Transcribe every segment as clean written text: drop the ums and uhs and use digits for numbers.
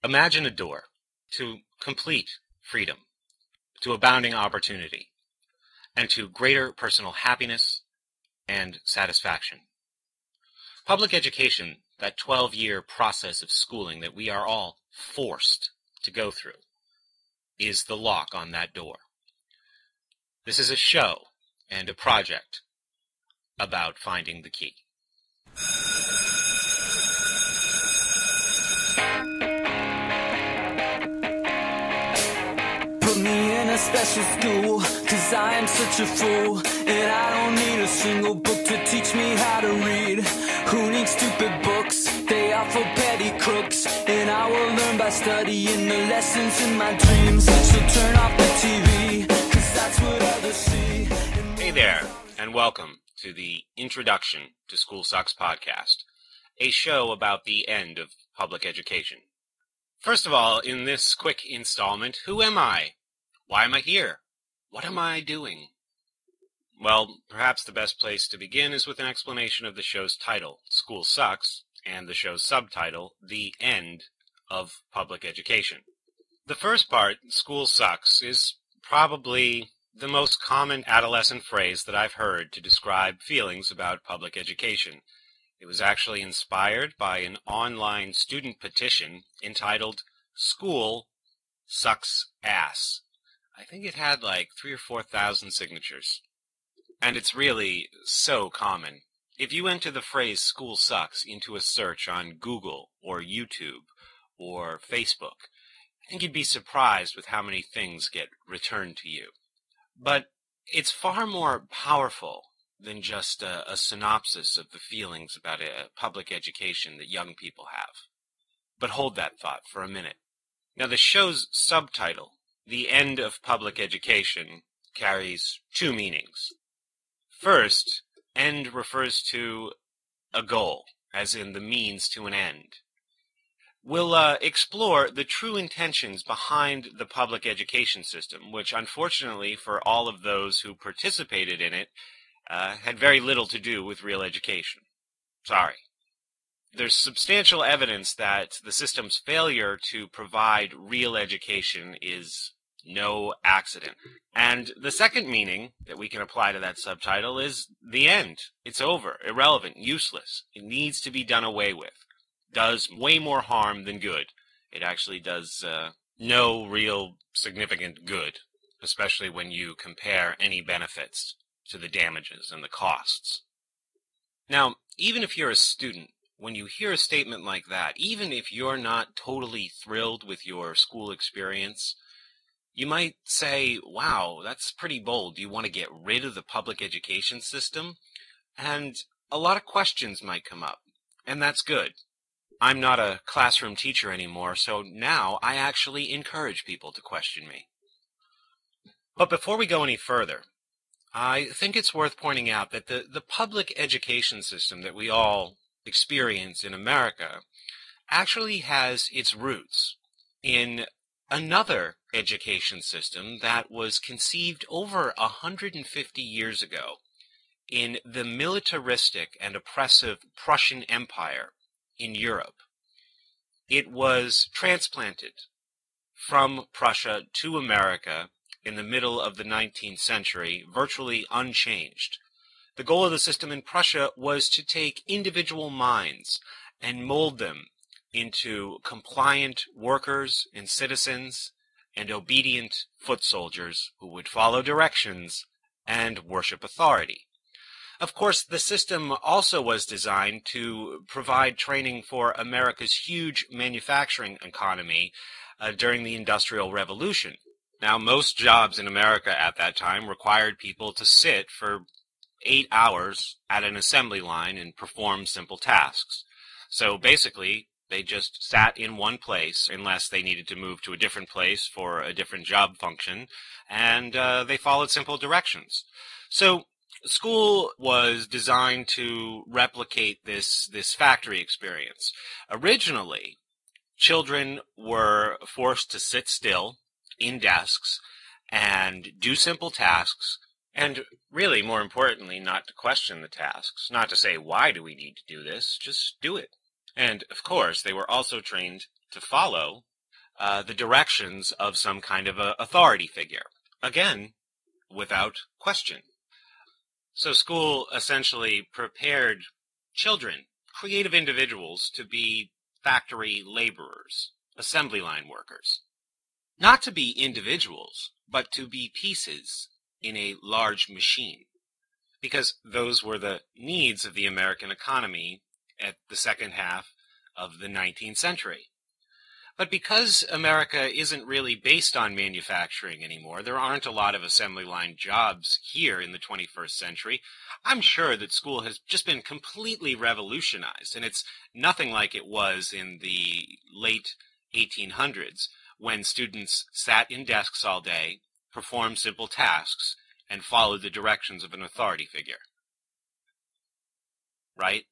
Imagine a door to complete freedom, to abounding opportunity, and to greater personal happiness and satisfaction. Public education, that 12-year process of schooling that we are all forced to go through, is the lock on that door. This is a show and a project about finding the key. Put me in a special school, 'cause I am such a fool, and I don't need a single book to teach me how to read. Who needs stupid books? They are for petty crooks, and I will learn by studying the lessons in my dreams. So turn off the TV, 'cause that's what others see. Hey there, and welcome to the Introduction to School Sucks podcast, a show about the end of public education. First of all, in this quick installment, who am I? Why am I here? What am I doing? Well, perhaps the best place to begin is with an explanation of the show's title, School Sucks, and the show's subtitle, The End of Public Education. The first part, School Sucks, is probably the most common adolescent phrase that I've heard to describe feelings about public education. It was actually inspired by an online student petition entitled School Sucks Ass. I think it had like 3,000 or 4,000 signatures. And it's really so common. If you enter the phrase school sucks into a search on Google or YouTube or Facebook, I think you'd be surprised with how many things get returned to you. But it's far more powerful than just a synopsis of the feelings about a public education that young people have. But hold that thought for a minute. Now, the show's subtitle, The End of Public Education, carries two meanings. First, end refers to a goal, as in the means to an end. We'll explore the true intentions behind the public education system, which unfortunately for all of those who participated in it, had very little to do with real education. Sorry. There's substantial evidence that the system's failure to provide real education is no accident. And the second meaning that we can apply to that subtitle is the end. It's over, irrelevant, useless. It needs to be done away with. Does way more harm than good. It actually does no real significant good, especially when you compare any benefits to the damages and the costs. Now, even if you're a student, when you hear a statement like that, even if you're not totally thrilled with your school experience, you might say, wow, that's pretty bold. Do you want to get rid of the public education system? And a lot of questions might come up, and that's good. I'm not a classroom teacher anymore, so now I actually encourage people to question me. But before we go any further, I think it's worth pointing out that the public education system that we all experience in America actually has its roots in another education system that was conceived over 150 years ago in the militaristic and oppressive Prussian Empire in Europe. It was transplanted from Prussia to America in the middle of the 19th century, virtually unchanged. The goal of the system in Prussia was to take individual minds and mold them into compliant workers and citizens and obedient foot soldiers who would follow directions and worship authority. Of course, the system also was designed to provide training for America's huge manufacturing economy during the Industrial Revolution. Now, most jobs in America at that time required people to sit for 8 hours at an assembly line and perform simple tasks. So basically, they just sat in one place unless they needed to move to a different place for a different job function, and they followed simple directions. So school was designed to replicate this factory experience. Originally, children were forced to sit still in desks and do simple tasks, and really, more importantly, not to question the tasks, not to say, why do we need to do this? Just do it. And, of course, they were also trained to follow the directions of some kind of a authority figure. Again, without question. So school essentially prepared children, creative individuals, to be factory laborers, assembly line workers. Not to be individuals, but to be pieces in a large machine. Because those were the needs of the American economy at the second half of the 19th century. But because America isn't really based on manufacturing anymore, there aren't a lot of assembly line jobs here in the 21st century, I'm sure that school has just been completely revolutionized, and it's nothing like it was in the late 1800s, when students sat in desks all day, performed simple tasks, and followed the directions of an authority figure. Right?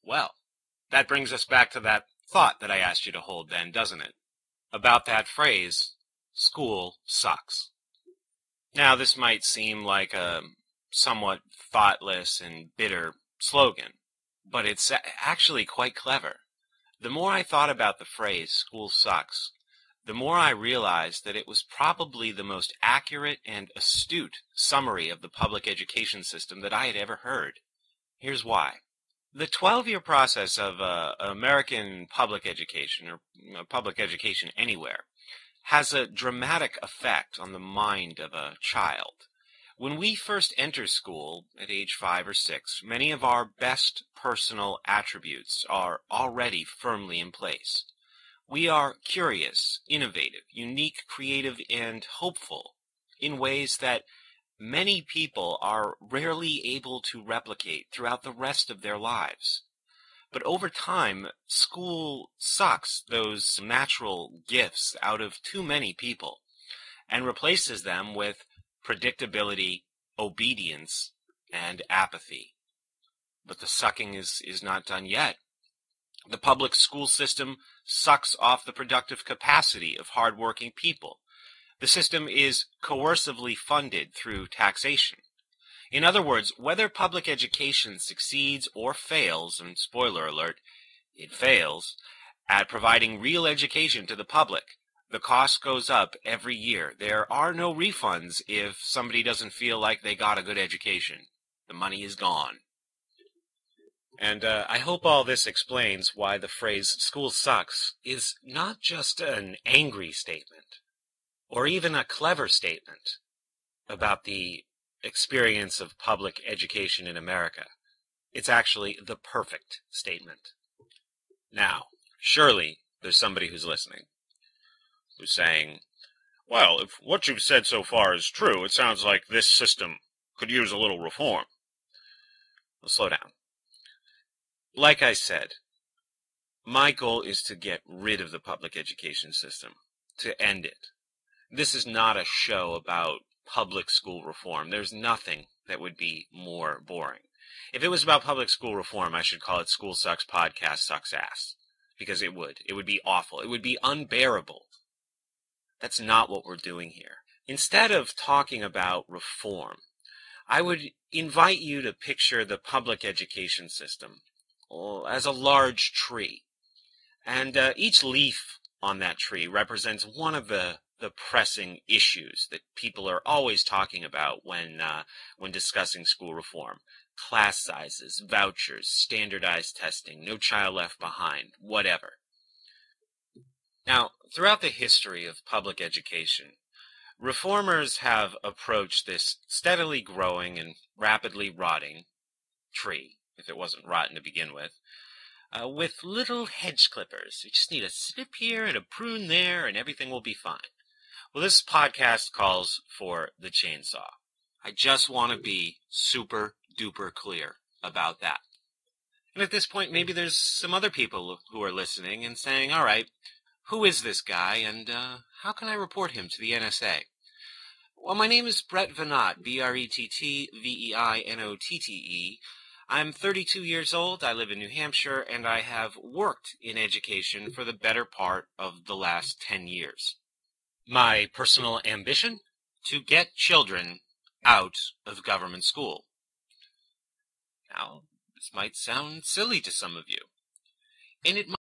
Well, that brings us back to that thought that I asked you to hold then, doesn't it? About that phrase, school sucks. Now, this might seem like a somewhat thoughtless and bitter slogan, but it's actually quite clever. The more I thought about the phrase, school sucks, the more I realized that it was probably the most accurate and astute summary of the public education system that I had ever heard. Here's why. The 12-year process of American public education, or public education anywhere, has a dramatic effect on the mind of a child. When we first enter school at age 5 or 6, many of our best personal attributes are already firmly in place. We are curious, innovative, unique, creative, and hopeful in ways that many people are rarely able to replicate throughout the rest of their lives. But over time, school sucks those natural gifts out of too many people and replaces them with predictability, obedience, and apathy. But the sucking is not done yet. The public school system sucks off the productive capacity of hardworking people. The system is coercively funded through taxation. In other words, whether public education succeeds or fails, and spoiler alert, it fails, at providing real education to the public, the cost goes up every year. There are no refunds if somebody doesn't feel like they got a good education. The money is gone. And I hope all this explains why the phrase "school sucks" is not just an angry statement, or even a clever statement about the experience of public education in America. It's actually the perfect statement. Now, surely there's somebody who's listening, who's saying, well, if what you've said so far is true, it sounds like this system could use a little reform. Well, slow down. Like I said, my goal is to get rid of the public education system, to end it. This is not a show about public school reform. There's nothing that would be more boring. If it was about public school reform, I should call it School Sucks Podcast Sucks Ass. Because it would. It would be awful. It would be unbearable. That's not what we're doing here. Instead of talking about reform, I would invite you to picture the public education system as a large tree. And each leaf on that tree represents one of the pressing issues that people are always talking about when discussing school reform. Class sizes, vouchers, standardized testing, no child left behind, whatever. Now, throughout the history of public education, reformers have approached this steadily growing and rapidly rotting tree, if it wasn't rotten to begin with little hedge clippers. You just need a snip here and a prune there, and everything will be fine. Well, this podcast calls for the chainsaw. I just want to be super duper clear about that. And at this point, maybe there's some other people who are listening and saying, all right, who is this guy, and how can I report him to the NSA? Well, my name is Brett Venott, B-R-E-T-T-V-E-I-N-O-T-T-E. I'm 32 years old, I live in New Hampshire, and I have worked in education for the better part of the last 10 years. My personal ambition? To get children out of government school. Now, this might sound silly to some of you, and it might